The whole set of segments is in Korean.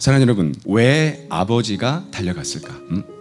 사랑하는 여러분, 왜 아버지가 달려갔을까?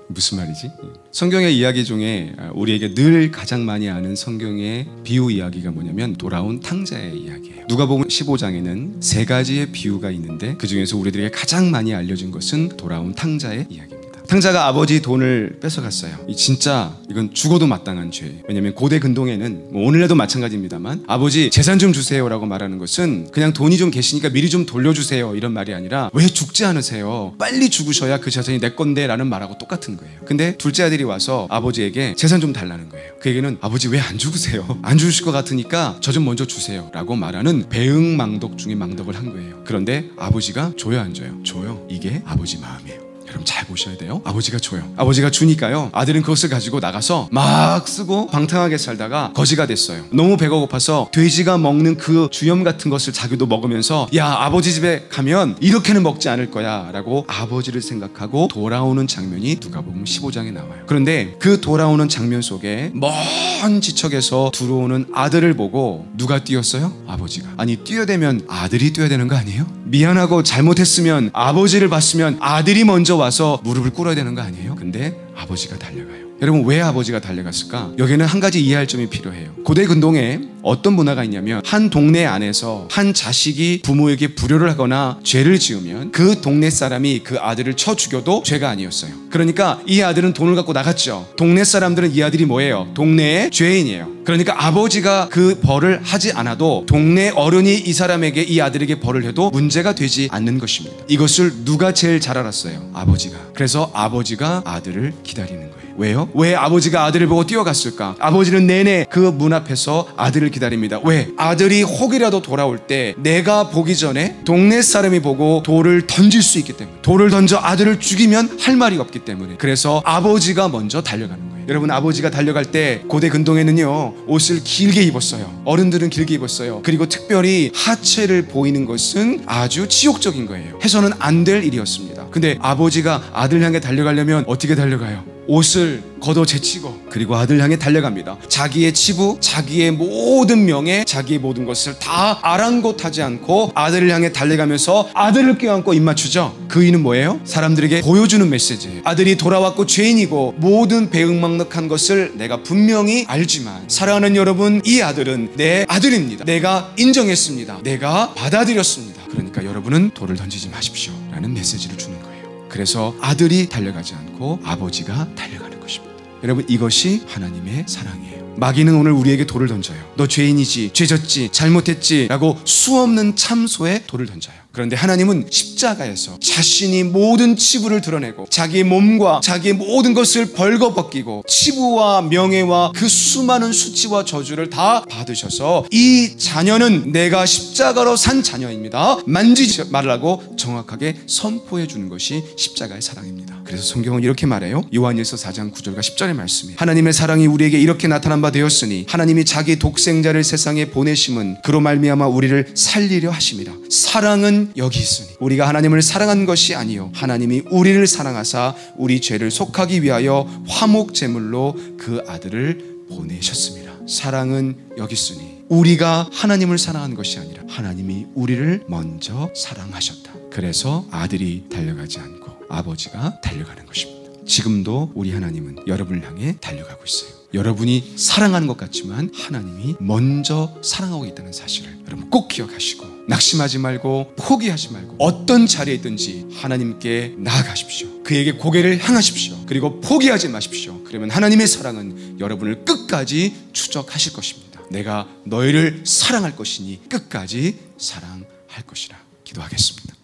무슨 말이지? 성경의 이야기 중에 우리에게 늘 가장 많이 아는 성경의 비유 이야기가 뭐냐면 돌아온 탕자의 이야기예요. 누가복음 15장에는 세 가지의 비유가 있는데 그 중에서 우리들에게 가장 많이 알려진 것은 돌아온 탕자의 이야기입니다. 탕자가 아버지 돈을 뺏어갔어요. 진짜 이건 죽어도 마땅한 죄예요. 왜냐하면 고대 근동에는 오늘날도 마찬가지입니다만 아버지 재산 좀 주세요라고 말하는 것은 그냥 돈이 좀 계시니까 미리 좀 돌려주세요 이런 말이 아니라 왜 죽지 않으세요? 빨리 죽으셔야 그 재산이 내 건데 라는 말하고 똑같은 거예요. 근데 둘째 아들이 와서 아버지에게 재산 좀 달라는 거예요. 그 얘기는 아버지 왜 안 죽으세요? 안 죽으실 것 같으니까 저 좀 먼저 주세요 라고 말하는 배응망덕 중에 망덕을 한 거예요. 그런데 아버지가 줘요 안 줘요? 줘요. 이게 아버지 마음이에요. 여러분 잘 보셔야 돼요. 아버지가 줘요. 아버지가 주니까요, 아들은 그것을 가지고 나가서 막 쓰고 방탕하게 살다가 거지가 됐어요. 너무 배가 고파서 돼지가 먹는 그 주염 같은 것을 자기도 먹으면서 야, 아버지 집에 가면 이렇게는 먹지 않을 거야 라고 아버지를 생각하고 돌아오는 장면이 누가복음 15장에 나와요. 그런데 그 돌아오는 장면 속에 먼 지척에서 들어오는 아들을 보고 누가 뛰었어요? 아버지가. 아니, 뛰어대면 아들이 뛰어야 되는 거 아니에요? 미안하고 잘못했으면 아버지를 봤으면 아들이 먼저 와서 무릎을 꿇어야 되는 거 아니에요? 근데 아버지가 달려가요. 여러분, 왜 아버지가 달려갔을까? 여기는 한 가지 이해할 점이 필요해요. 고대 근동에 어떤 문화가 있냐면 한 동네 안에서 한 자식이 부모에게 불효를 하거나 죄를 지으면 그 동네 사람이 그 아들을 쳐 죽여도 죄가 아니었어요. 그러니까 이 아들은 돈을 갖고 나갔죠. 동네 사람들은 이 아들이 뭐예요? 동네의 죄인이에요. 그러니까 아버지가 그 벌을 하지 않아도 동네 어른이 이 사람에게, 이 아들에게 벌을 해도 문제가 되지 않는 것입니다. 이것을 누가 제일 잘 알았어요? 아버지가. 그래서 아버지가 아들을 기다리는 거예요. 왜요? 왜 아버지가 아들을 보고 뛰어갔을까? 아버지는 내내 그 문 앞에서 아들을 기다립니다. 왜? 아들이 혹이라도 돌아올 때 내가 보기 전에 동네 사람이 보고 돌을 던질 수 있기 때문에, 돌을 던져 아들을 죽이면 할 말이 없기 때문에, 그래서 아버지가 먼저 달려가는 거예요. 여러분, 아버지가 달려갈 때 고대 근동에는요, 옷을 길게 입었어요. 어른들은 길게 입었어요. 그리고 특별히 하체를 보이는 것은 아주 치욕적인 거예요. 해서는 안 될 일이었습니다. 근데 아버지가 아들 향해 달려가려면 어떻게 달려가요? 옷을 걷어 제치고, 그리고 아들 향해 달려갑니다. 자기의 치부, 자기의 모든 명예, 자기의 모든 것을 다 아랑곳하지 않고 아들을 향해 달려가면서 아들을 껴안고 입 맞추죠. 그 이유는 뭐예요? 사람들에게 보여주는 메시지예요. 아들이 돌아왔고 죄인이고 모든 배은망덕한 것을 내가 분명히 알지만, 사랑하는 여러분, 이 아들은 내 아들입니다. 내가 인정했습니다. 내가 받아들였습니다. 그러니까 여러분은 돌을 던지지 마십시오 라는 메시지를 주는 거예요. 그래서 아들이 달려가지 않고 아버지가 달려가는 것입니다. 여러분, 이것이 하나님의 사랑이에요. 마귀는 오늘 우리에게 돌을 던져요. 너 죄인이지, 죄졌지, 잘못했지 라고 수없는 참소에 돌을 던져요. 그런데 하나님은 십자가에서 자신이 모든 치부를 드러내고 자기의 몸과 자기의 모든 것을 벌거벗기고 치부와 명예와 그 수많은 수치와 저주를 다 받으셔서 이 자녀는 내가 십자가로 산 자녀입니다, 만지지 말라고 정확하게 선포해 주는 것이 십자가의 사랑입니다. 그래서 성경은 이렇게 말해요. 요한일서 4장 9절과 10절의 말씀이, 하나님의 사랑이 우리에게 이렇게 나타난 바 되었으니 하나님이 자기 독생자를 세상에 보내심은 그로 말미암아 우리를 살리려 하심이라. 사랑은 여기 있으니 우리가 하나님을 사랑한 것이 아니요 하나님이 우리를 사랑하사 우리 죄를 속하기 위하여 화목 제물로 그 아들을 보내셨습니다. 사랑은 여기 있으니 우리가 하나님을 사랑한 것이 아니라 하나님이 우리를 먼저 사랑하셨다. 그래서 아들이 달려가지 않고 아버지가 달려가는 것입니다. 지금도 우리 하나님은 여러분을 향해 달려가고 있어요. 여러분이 사랑하는 것 같지만 하나님이 먼저 사랑하고 있다는 사실을 여러분 꼭 기억하시고, 낙심하지 말고 포기하지 말고 어떤 자리에 있든지 하나님께 나아가십시오. 그에게 고개를 향하십시오. 그리고 포기하지 마십시오. 그러면 하나님의 사랑은 여러분을 끝까지 추적하실 것입니다. 내가 너희를 사랑할 것이니 끝까지 사랑할 것이라. 기도하겠습니다.